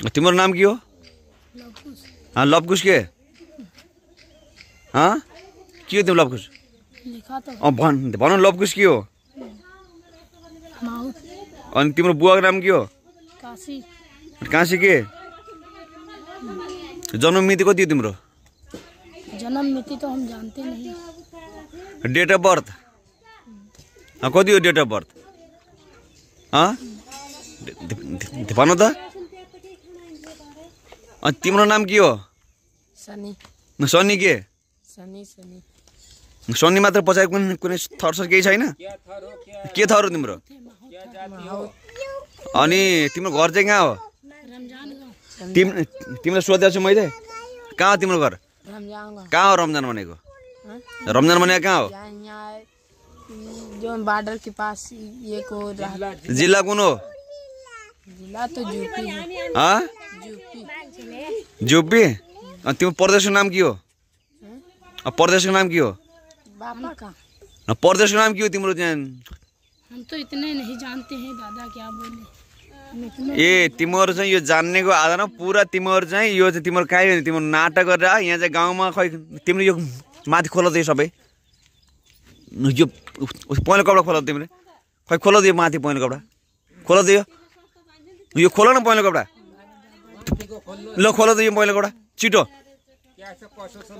तिम्रो नाम के हो? लवकुश के? के हो तिम्रो लवकुश? भन लवकुश के हो? अनि तिम्रो बुवाको नाम के हो? काशी के? जन्म मिति कति हो तिम्रो? जन्म मिति तो हम जानते नहीं। डेट अफ बर्थ कति हो? डेट अफ बर्थ भन त। तिम्रो नाम के हो? सनी। सनी के? सनी मात्र पछाडि कुनै थर सर केही छैन? के थर हो तिम्रो? अनि तिम्रो घर चाहिँ कहाँ हो? तिमीलाई सोधेको छु मैले। कहाँ हो तिम्रो घर? कहाँ हो रमजान भनेको? रमजान भनेको कहाँ हो? जो बॉर्डर के पास ये को जिल्ला कुन हो? जिला तो यूपी। यूपी? तिम्रो प्रदेशको नाम के हो? प्रदेशको नाम के हो? बाबा का प्रदेशको नाम के हो तिम्रो? त्यहाँ हम तो इतने नहीं जानते हैं दादा, क्या बोले। ए तिम्रो चाहिँ यो जान्नेको आधारमा पुरा तिम्रो चाहिँ यो चाहिँ तिम्रो काहीँ होइन। तिम्रो नाटक गरेर यहाँ चाहिँ गाउँमा खै तिम्रो यो माथि खोल दियो सबै। यो पहेँलो कपडा खोल तिमीले। खै खोल दियो माथि पहेँलो कपडा खोल दियो। यो खोल न पहेँलो कपडा। ल खोल दियो यो पहेँलो कपडा छिटो।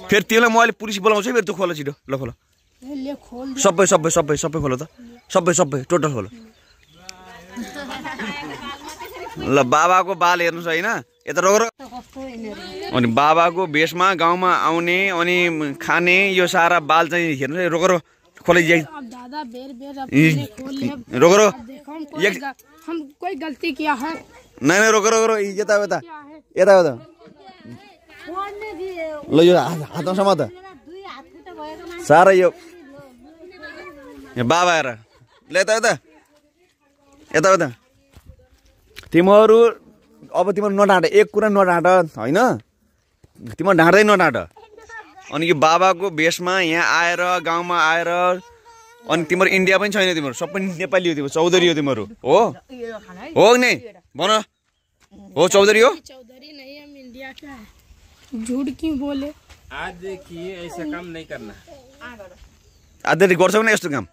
फेरि तिमीलाई म अहिले पुलिस बोलाउँछु फेरि तँ खोल छिटो। ल खोल सबै सबै सबै सबै खोल त। सबै सबै टोटल खोल। ल बाबाको बाल हेर्नुहोस् होइन यता रोग। अनि बाबाको भेषमा गाउँमा आउने अनि खाने यो सारा बाल चाहिँ हेर्नुहोस् रोग खोले रोग हम कोई गलती किया है? नहीं रोग यता यता यता यता। ल यो हातमा समा त सारा यो बाबा हेर। ल यता यता यता यता। तिमीहरू अब तिमीहरू नढाँट। एक कुरा नढाँट होइन। तिमीहरू ढाँट्दै नढाँट। अनि यो बाबाको भेषमा यहाँ आएर गाउँमा आएर अनि तिम्रो इन्डिया पनि छैन। तिम्रो सबै नेपाली हो। तिम्रो चौधरी हो तिमीहरू हो हो नि भन। हो चौधरी हो? चौधरी नहीं, हम इंडिया का है। झूठ क्यों बोले? आज देखिए ऐसा काम नहीं करना। आज गर्छौ न यस्तो काम?